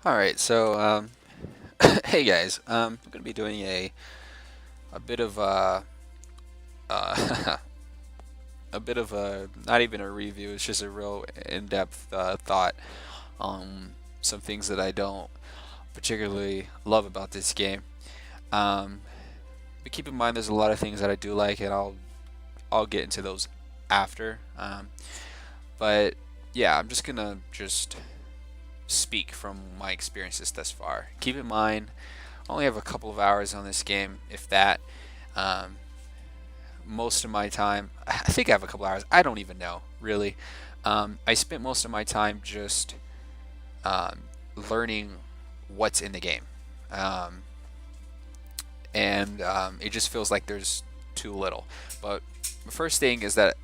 All right, so hey guys, I'm gonna be doing a bit of uh, a bit of a not even a review. It's just a real in-depth thought on some things that I don't particularly love about this game. Um, but keep in mind, there's a lot of things that I do like, and I'll get into those after. But yeah, I'm just gonna just speak from my experiences thus far. Keep in mind, I only have a couple of hours on this game, if that. Um, most of my time, I think I have a couple hours. I don't even know, really. I spent most of my time just um, learning what's in the game. Um, and it just feels like there's too little. But the first thing is that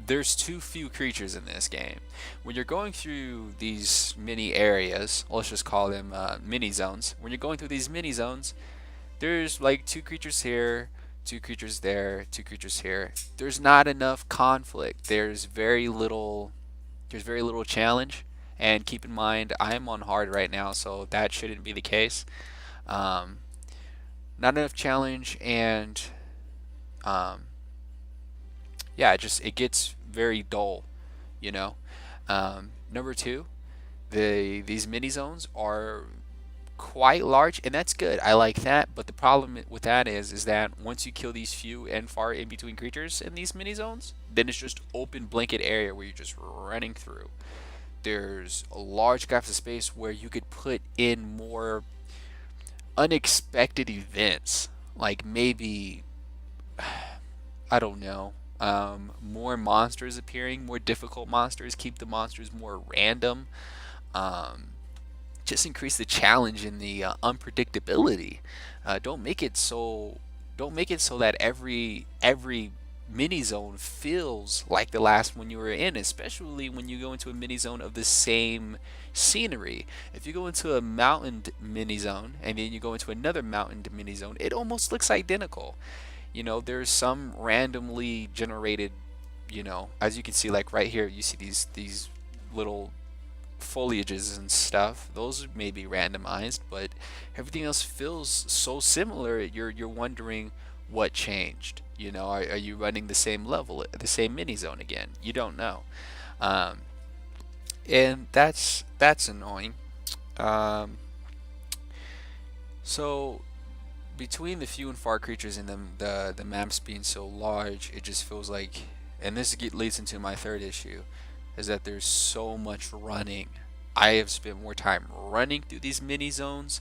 there's too few creatures in this game. When you're going through these mini areas, let's just call them mini zones. When you're going through these mini zones, there's like two creatures here, two creatures there, two creatures here. There's not enough conflict. There's very little challenge. And keep in mind, I'm on hard right now, so that shouldn't be the case. Um, Not enough challenge, and um, yeah, it gets very dull, you know. Number two, these mini zones are quite large, and that's good. I like that, but the problem with that is that once you kill these few and far in between creatures in these mini zones, then it's just open blanket area where you're just running through. There's a large gaps of space where you could put in more unexpected events, like maybe I don't know. More monsters appearing, more difficult monsters, keep the monsters more random. Um, just increase the challenge and the unpredictability. Don't make it so. Don't make it so that every mini zone feels like the last one you were in, especially when you go into a mini zone of the same scenery. If you go into a mountain mini zone and then you go into another mountain mini zone, it almost looks identical. There's some randomly generated, as you can see, like right here, you see these little foliages and stuff. Those may be randomized, but everything else feels so similar. You're wondering what changed. Are you running the same level, the same mini zone again? You don't know, um, and that's annoying. Um, so between the few and far creatures and the maps being so large, it just feels like, and leads into my third issue, is that there's so much running. I have spent more time running through these mini zones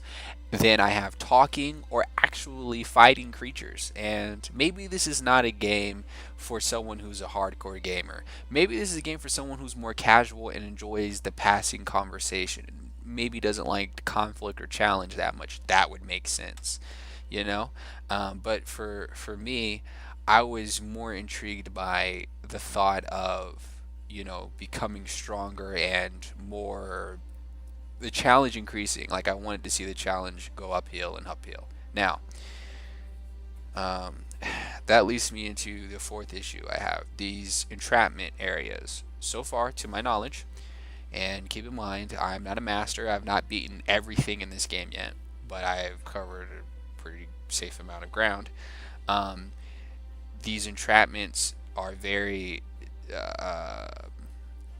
than I have talking or actually fighting creatures. And maybe this is not a game for someone who's a hardcore gamer. Maybe this is a game for someone who's more casual and enjoys the passing conversation. Maybe doesn't like conflict or challenge that much. That would make sense, you know. But for me, I was more intrigued by the thought of becoming stronger and more the challenge increasing. Like I wanted to see the challenge go uphill and uphill. Now, um, that leads me into the fourth issue I have these entrapment areas. So far, to my knowledge, and keep in mind, I'm not a master. I've not beaten everything in this game yet, but I've covered a pretty safe amount of ground. Um, these entrapments are very uh,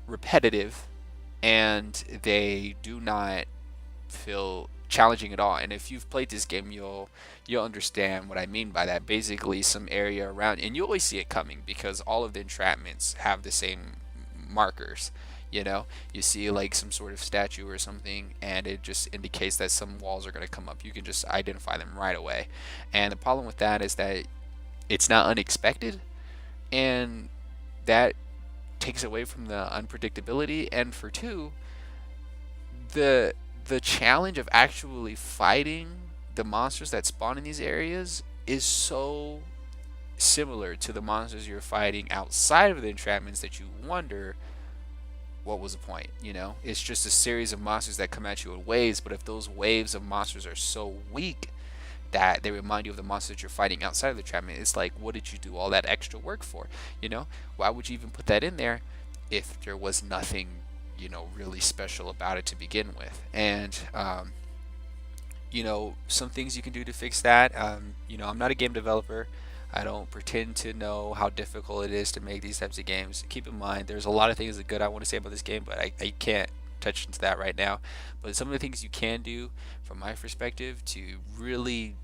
repetitive, and they do not feel challenging at all. And if you've played this game, you'll understand what I mean by that. Basically, some area around, and you always see it coming because all of the entrapments have the same markers. You see like some sort of statue or something, and it just indicates that some walls are going to come up. You can just identify them right away. And the problem with that is that it's not unexpected, and that takes away from the unpredictability. And for two, the the challenge of actually fighting the monsters that spawn in these areas is so similar to the monsters you're fighting outside of the entrapments that you wonder what was the point. It's just a series of monsters that come at you in waves, but if those waves of monsters are so weak that they remind you of the monsters you're fighting outside of the entrapment, it's like, what did you do all that extra work for? Why would you even put that in there if there was nothing really special about it to begin with. And some things you can do to fix that. I'm not a game developer. I don't pretend to know how difficult it is to make these types of games. Keep in mind, there's a lot of things that good I want to say about this game, but I can't touch into that right now. But some of the things you can do, from my perspective, to really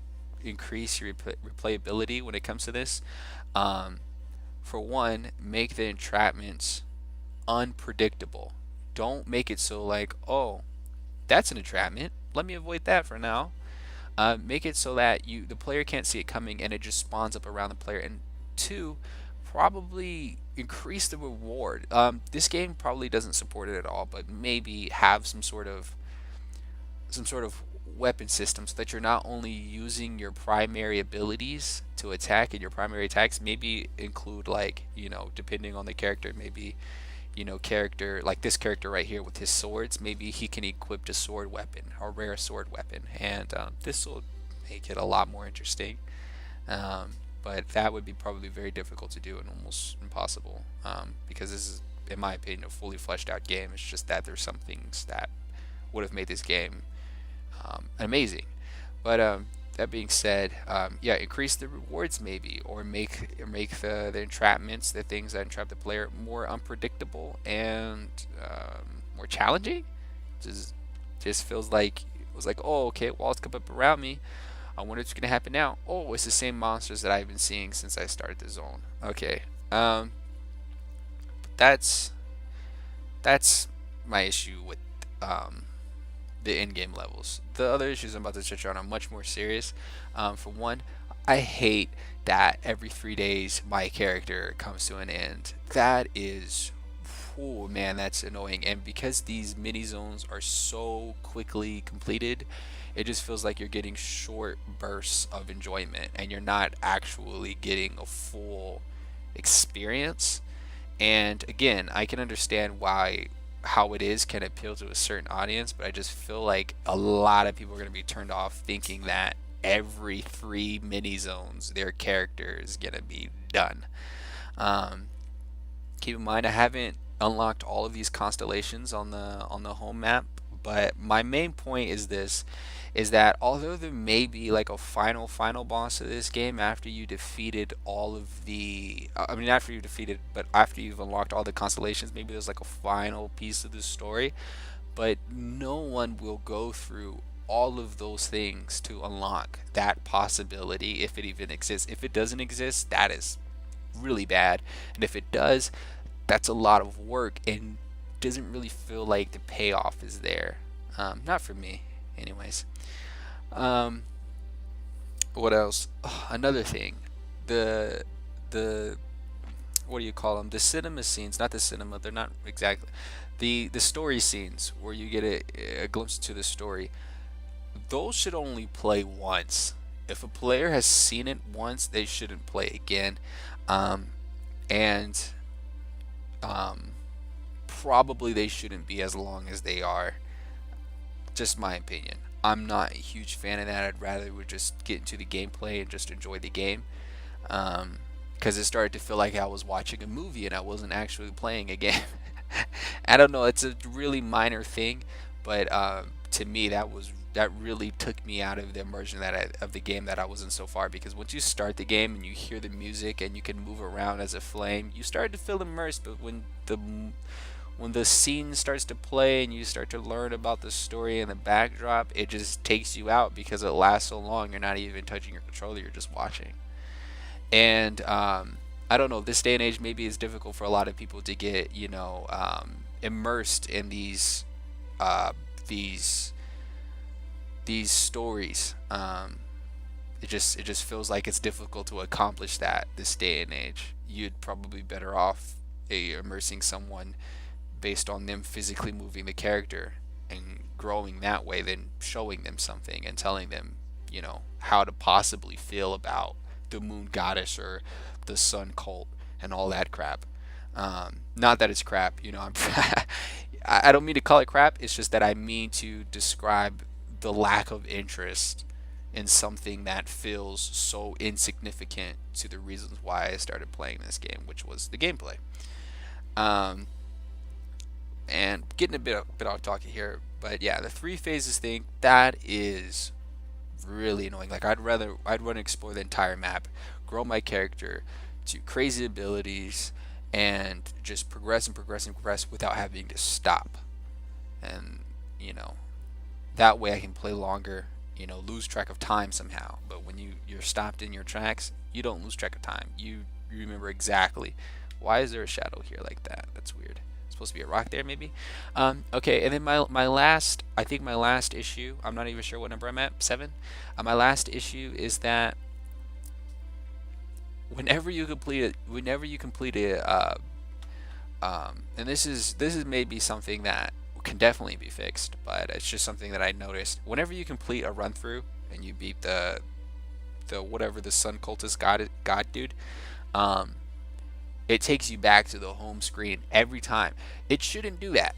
increase your replayability when it comes to this. Um, for one, make the entrapments unpredictable. Don't make it so like, oh, that's an entrapment. Let me avoid that for now. Make it so that the player can't see it coming and it just spawns up around the player. And two, probably increase the reward. This game probably doesn't support it at all, but maybe have some sort of weapon system so that you're not only using your primary abilities to attack and your primary attacks. Maybe include, like, depending on the character, maybe character like this character right here with his swords, maybe he can equip a sword weapon, a rare sword weapon, and this will make it a lot more interesting. But that would be probably very difficult to do and almost impossible, because this is, in my opinion, a fully fleshed out game. It's just that there's some things that would have made this game amazing. But that being said, yeah, increase the rewards maybe, or make the entrapments, the things that entrap the player, more unpredictable and more challenging. Just feels like it was like, oh, okay, walls come up around me. I wonder what's gonna happen now. Oh, it's the same monsters that I've been seeing since I started the zone. Okay, that's that's my issue with um, the in-game levels. The other issues I'm about to touch on are much more serious. For one, I hate that every 3 days my character comes to an end. That is, oh man, that's annoying. And because these mini zones are so quickly completed, it just feels like you're getting short bursts of enjoyment and you're not actually getting a full experience. And again, I can understand why how it is can appeal to a certain audience, but I just feel like a lot of people are going to be turned off thinking that every 3 mini zones their character is going to be done. Um, Keep in mind, I haven't unlocked all of these constellations on the home map, but my main point is this: is that although there may be like a final boss of this game after you defeated all of the I mean after you defeated but after you've unlocked all the constellations, maybe there's like a final piece of the story, but no one will go through all of those things to unlock that possibility, if it even exists. If it doesn't exist, that is really bad, and if it does, that's a lot of work and doesn't really feel like the payoff is there. Not for me, anyways. Um, what else? Another thing, the the what do you call them? The cinema scenes, not the cinema. They're not exactly the story scenes where you get a glimpse into the story. Those should only play once. If a player has seen it once, they shouldn't play again. Um, and um, Probably they shouldn't be as long as they are. Just my opinion. I'm not a huge fan of that. I'd rather we just get into the gameplay and just enjoy the game. Because it started to feel like I was watching a movie and I wasn't actually playing a game. I don't know. It's a really minor thing, but to me, that really took me out of the immersion of the game that I was in so far. Because once you start the game and you hear the music and you can move around as a flame, you start to feel immersed. But when the scene starts to play and you start to learn about the story and the backdrop, it just takes you out because it lasts so long. You're not even touching your controller; you're just watching. And I don't know. This day and age, maybe it's difficult for a lot of people to get immersed in uh, these these stories. It just feels like it's difficult to accomplish that this day and age. You'd probably better off immersing someone based on them physically moving the character and growing that way than showing them something and telling them, how to possibly feel about the moon goddess or the sun cult and all that crap. Not that it's crap, I don't mean to call it crap. It's just that I mean to describe the lack of interest in something that feels so insignificant to the reasons why I started playing this game, which was the gameplay. Um, And getting a bit off talking here, but yeah, the three phases thing, that is really annoying. Like I'd want to explore the entire map, grow my character to crazy abilities, and just progress and progress and progress without having to stop. And you know, that way I can play longer, lose track of time somehow. But when you're stopped in your tracks, you don't lose track of time. You remember exactly why is there a shadow here like that. That's weird. It's supposed to be a rock there maybe. Okay, and then my last, I think my last issue, I'm not even sure what number I'm at, 7. My last issue is that whenever you complete a and this is maybe something that can definitely be fixed, but it's just something that I noticed. Whenever you complete a run through and you beat the whatever the sun cultist god dude, um, it takes you back to the home screen every time. It shouldn't do that.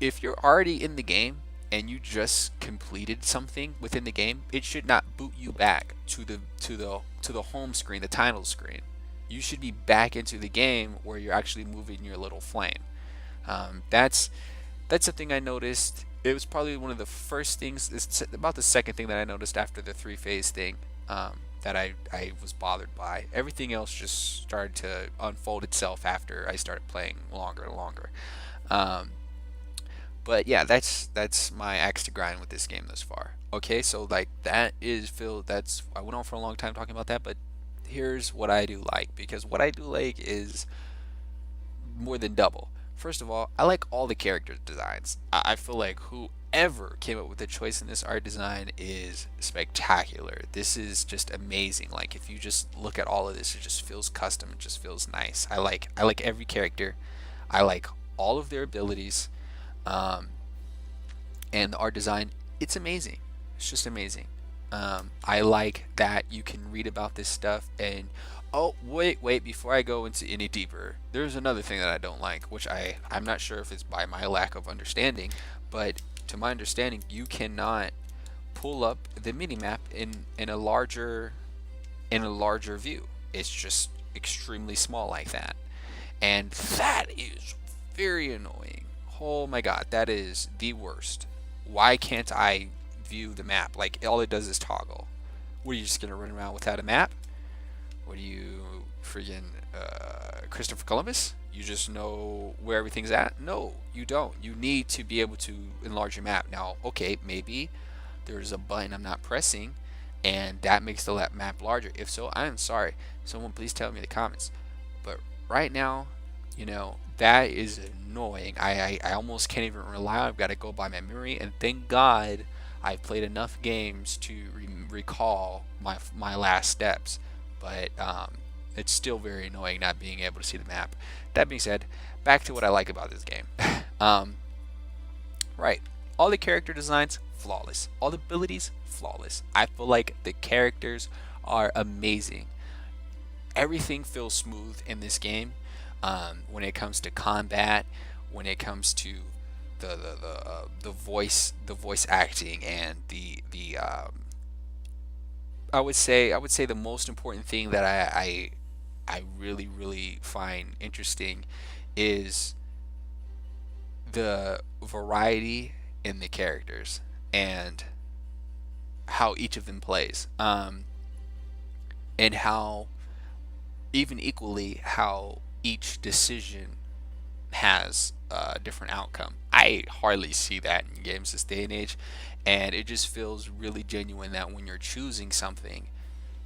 If you're already in the game and you just completed something within the game, it should not boot you back to the home screen, the title screen. You should be back into the game where you're actually moving your little flame. That's something I noticed. It was probably one of the first things. It's about the second thing that I noticed after the three phase thing, that I was bothered by. Everything else just started to unfold itself after I started playing longer and longer. Um, but yeah, that's my axe to grind with this game thus far. Okay, so like that is Phil. That's I went on for a long time talking about that, but here's what I do like, because what I do like is more than double. First of all, I like all the character designs. I feel like whoever came up with the choice in this art design is spectacular. This is just amazing. Like if you just look at all of this, it just feels custom. It just feels nice. I like every character. I like all of their abilities. Um, and the art design, it's amazing. It's just amazing. I like that you can read about this stuff and oh wait before I go into any deeper, there's another thing that I don't like, which I'm not sure if it's by my lack of understanding, but to my understanding, you cannot pull up the mini map in a larger view. It's just extremely small like that, and that is very annoying. Oh my god, that is the worst. Why can't I view the map? Like all it does is toggle. What, are you just gonna run around without a map? What are you, friggin' Christopher Columbus? You just know where everything's at? No, you don't. You need to be able to enlarge your map. Now, okay, maybe there's a button I'm not pressing, and that makes the map larger. If so, I'm sorry. Someone please tell me in the comments. But right now, that is annoying. I almost can't even rely on it. I've got to go by my memory, and thank God I've played enough games to recall my last steps. But it's still very annoying not being able to see the map. That being said, back to what I like about this game. um, right, all the character designs flawless, all the abilities flawless. I feel like the characters are amazing. Everything feels smooth in this game. When it comes to combat, when it comes to the voice acting, and the I would say the most important thing that I really really find interesting is the variety in the characters and how each of them plays, and how even equally how each decision has a different outcome. I hardly see that in games this day and age, and it just feels really genuine that when you're choosing something,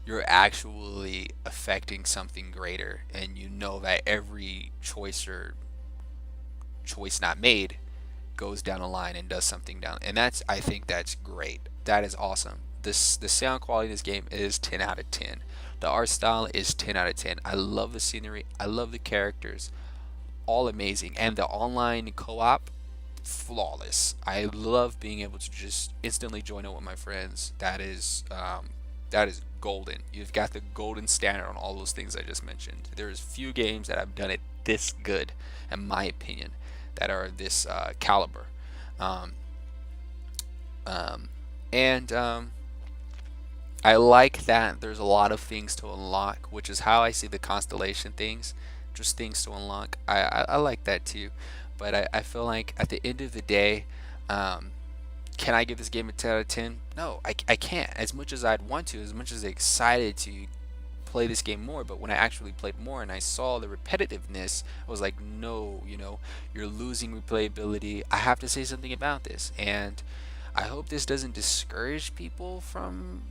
you're actually affecting something greater, and you know that every choice or choice not made goes down a line and does something down. And I think that's great. That is awesome. The sound quality in this game is 10 out of 10. The art style is 10 out of 10. I love the scenery. I love the characters. All amazing. And the online co-op, flawless. I love being able to just instantly join it with my friends. That is golden. You've got the golden standard on all those things I just mentioned. There's few games that have done it this good, in my opinion, that are this caliber. Um, and I like that there's a lot of things to unlock, which is how I see the constellation things, just things to unlock. I like that too. but I feel like at the end of the day, um, can I give this game a 10 out of 10? No, I can't. As much as I'd want to, as much as excited to play this game more, but when I actually played more and I saw the repetitiveness, I was like, no, you're losing replayability. I have to say something about this, and I hope this doesn't discourage people from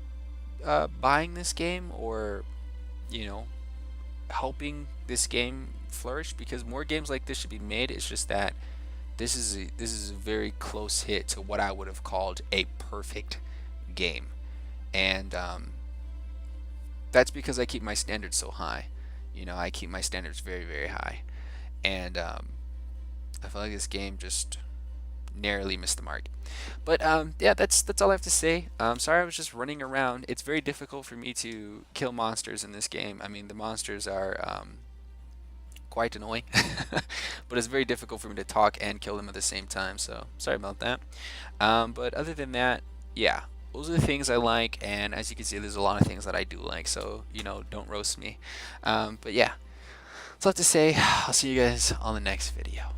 buying this game, or you know helping this game flourish, because more games like this should be made. It's just that this is a very close hit to what I would have called a perfect game, and that's because I keep my standards so high. I keep my standards very, very high, and I feel like this game just narrowly missed the mark. But yeah, that's all I have to say. Sorry, I was just running around. It's very difficult for me to kill monsters in this game. I mean, the monsters are quite annoying, but it's very difficult for me to talk and kill them at the same time. So sorry about that. But other than that, yeah, those are the things I like, and as you can see, there's a lot of things that I do like. So don't roast me. But yeah, that's all I have to say. I'll see you guys on the next video.